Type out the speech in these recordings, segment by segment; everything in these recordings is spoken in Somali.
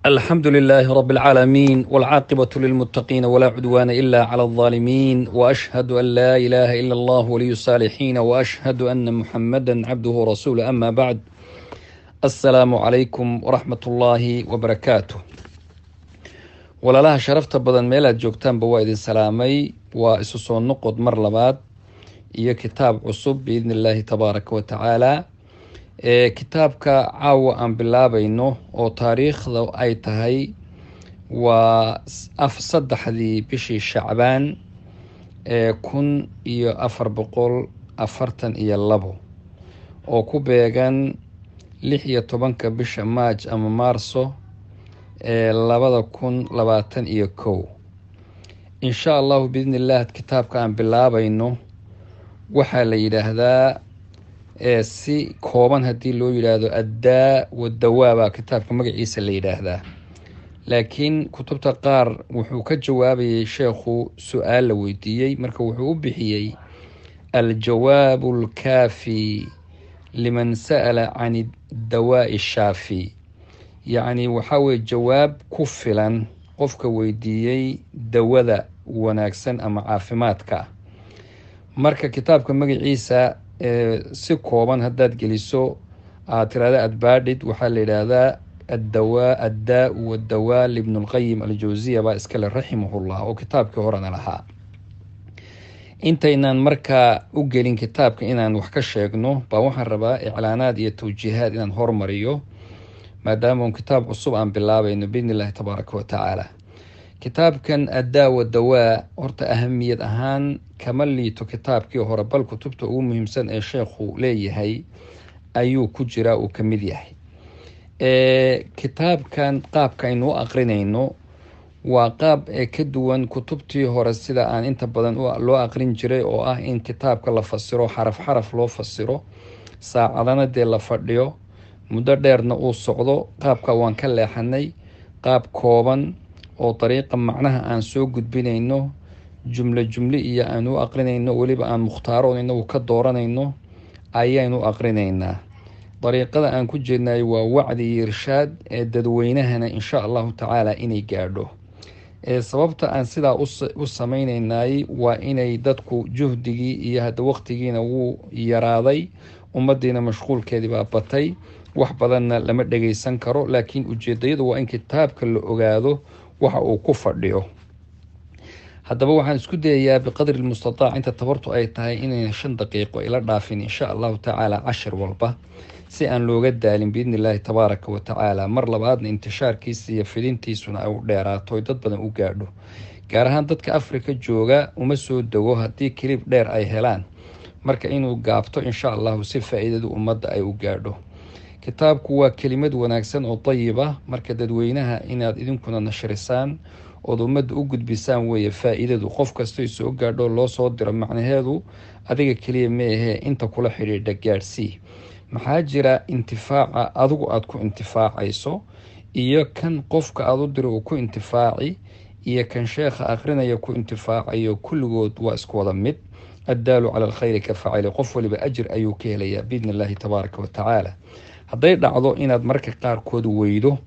الحمد لله رب العالمين والعاقبة للمتقين ولا عدوان إلا على الظالمين وأشهد أن لا إله إلا الله ولي الصالحين وأشهد أن محمدا عبده ورسوله أما بعد السلام عليكم ورحمة الله وبركاته ولا لها شرفت بدن ميلاد جوجتان بوايد السلامي وإسسو النقود مرلبات إيا كتاب عصب بإذن الله تبارك وتعالى kitaabka caawa aan bilaabayno oo taariikhda ay tahay waa 3 bishii Shacbaan 1442 oo ku beegan 16 bisha Maaj ama Maarso 2021 insha Allah biidnillah kitaabka aan bilaabayno waxa la yiraahdaa si kooban hadii loo yiraahdo addaa wadawaaba kitaabka magaciisa la yiraahdaa laakiin kutubta qaar wuxuu ka jawaabayay sheekhu su'aal la weydiiyay marka wuxuu u bixiyay الجواب الكافي لمن سأل عن الدواء الشافي يعني وحاول جواب كفلا قفك ويديي دوذا وناكسن أما عافماتك marka kitaabka magaciisa si kooban hadaad geliso tirada adbaadid waxa la yiraahdaa addaa wadawa ibn al-qayyim al-jawziyya ba iskala rahimahullah oo kitaabka horana lahaa intaynaan marka u gelin kitaabka inaan wax ka sheegno ba waxaan rabaa iclaanaad iyo tawjiihaad inaan hormariyo maadaama kitaab cusub aan bilaabayno biidnillah tabaaraka wa taala kitaabkan addaa wadawa horta ahamiyad ahaan kama liito kitaabkii hore bal kutubta ugu muhiimsan ee sheekhu leeyahay ayuu ku jira uu kamid yahay kitaabkan qaabka aynu aqrinayno waa qaab ka duwan kutubtii hore sida aan inta badan loo aqrin jiray oo ah in kitaabka la fasiro xaraf xaraf loo fasiro saacadana dee la fadhiyo muddo dheerna uu socdo qaabka waan ka leexanay qaab kooban oo dariiqa macnaha aan soo gudbinayno jumle iyo aan u aqrinayno waliba aan muxtaaroonayno ka dooranayno ayaynu aqrinaynaa dariiqada aan ku jeednay waa wacdi iyo irshaad ee dadweynahana insha Allah taala inay gaadho sababta aan sidaa u sameeynaynay waa inay dadku juhdigii iyo hada waqtigiina uu yaraaday ummadina mashquulkeedii baa batay wax badanna lama dhageysan karo laakiin ujeedadu waa in kitaabka la ogaado waxa uu ku fadhiyo haddaba waxaan isku dayayaa biqadri almustataac inta tabartu ay tahay inay 5 daqiiqo ila dhaafin insha Allah taala 10 walba si aan looga daalin biidnillah tabaaraka wa taala mar labaadna intishaarkiisa iyo fidintiisuna ay u dheeraato dad badan u gaadho gaar ahaan dadka Afrika jooga uma soo dago hadii clip dheer ay helaan marka inuu gaabto insha Allah si faa'iidada ummadda ay u gaadho kitaabku waa kelimad wanaagsan oo tayiba marka dadweynaha inaad idinkuna nashrisaan oo ummadda u gudbisaan weeye faa'iidadu qof kasta soo gaadho loo soo diro macnaheedu adiga kaliya ma aha inta kula xiriirda gaarsi maxaa jira intifaaca adigu aad ku intifaacayso iyo kan qofka aad u diro ku intifaaci iyo kan sheekha aqrinaya ku intifaacayo kulligood waa isku wada mid adaalu ala alkhayr ka faa'il qof waliba ajr ayuu ka helayaa biidnillah tabaaraka wa taala hadday dhacdo inaad marka qaar kood weydo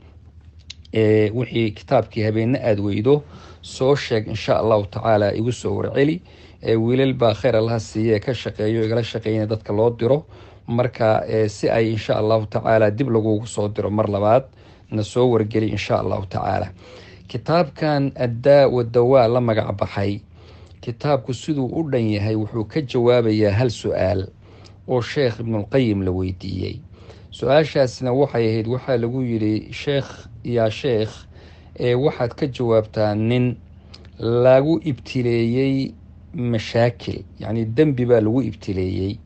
wixii kitaabkii habeena aad weydo soo sheeg insha Allah taala igu soo warceli wiilal ba khayr Allah siiye ka shaqeeyo igala shaqeeyna dadka loo diro marka si ay insha Allah taala dib lagu soo diro mar labaad na soo wargeli insha Allah taala kitaabkan addaa wadawa la magac baxay kitaabku sidoo u dhan yahay wuxuu ka jawaabayaa hal su'aal oo Sheekh Ibn al-Qayyim la weydiiyay su'aashaasna waxay ahayd waxa lagu yiri sheekh waxaad ka jawaabtaa nin lagu ibtileeyay mashaakil yani dambi baa lagu ibtileeyay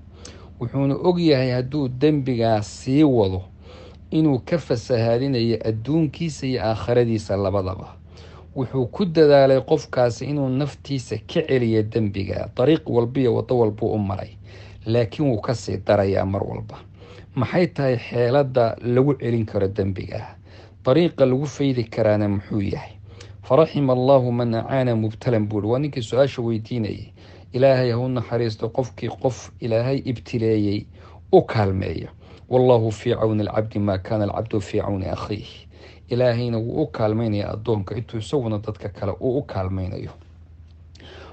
wuxuuna og yahay haduu dambigaas sii wado inuu ka fasahaadinayo adduunkiisa iyo aakhiradiisa labadaba wuxuu ku dadaalay qofkaasi inuu naftiisa ka celiyo dambiga dariiq walba iyo wado walba u maray laakiin uu ka sii darayaa mar walba maxay tahay xeelada lagu celin karo dambiga dariiqa lagu faydi karaana muxuu yahay farahim Allah man aana mubtalan bul waninka su'aasha weydiinay ilaahay hu naxariisto qofkii qof ilaahay ibtileeyay u kaalmeeyo والله في عون العبد ما كان العبد في عون أخيه ilaahayna wuu u kaalmaynaya addoonka intuu isaguna dadka kale uu u kaalmaynayo.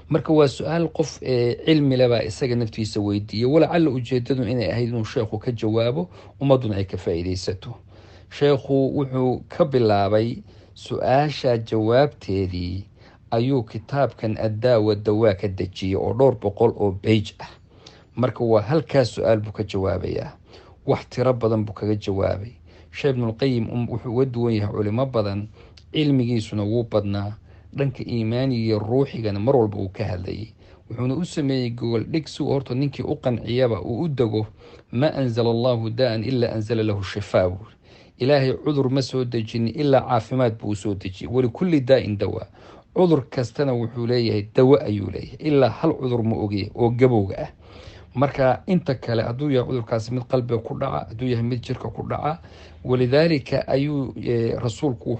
marka waa su-aal qof cilmi leh baa isaga naftiisa weydiiyey, walacalla ujeedadu inay ahayd inuu sheekhu ka jawaabo, ummadduna ay ka faa'iidaysato. sheekhu wuxuu ka bilaabay su-aasha jawaabteedii ayuu kitaabkan addaawa dawaa ka dejiyey oo 200 oo beyj ah. marka waa halkaas su-aal buu ka jawaabayaa, wax tiro badan buu kaga jawaabay. sheekh ibnulqayim wuxuu uga duwan yahay culimo badan, cilmigiisuna wuu badnaa, dhanka iimaaniga iyo ruuxigana mar walba uu ka hadlayay. wuxuuna u sameeyey gogol dhig si horta ninkii u qanciyaba uu u dego. maa anzala allahu daa'an ilaa anzala lahu shifaa buuri, ilaahay cudur ma soo dejinin ilaa caafimaad buu usoo dejiyey. walikulli daa'in dawaa, cudur kastana wuxuu leeyahay dawo ayuu leeyahay, ilaa hal cudur ma ogaya oo gabowga ah. marka inta kale hadduu yahay cudurkaasi mid qalbiga ku dhaca, hadduu yahay mid jirka ku dhaca, walidaalika ayuu rasuulku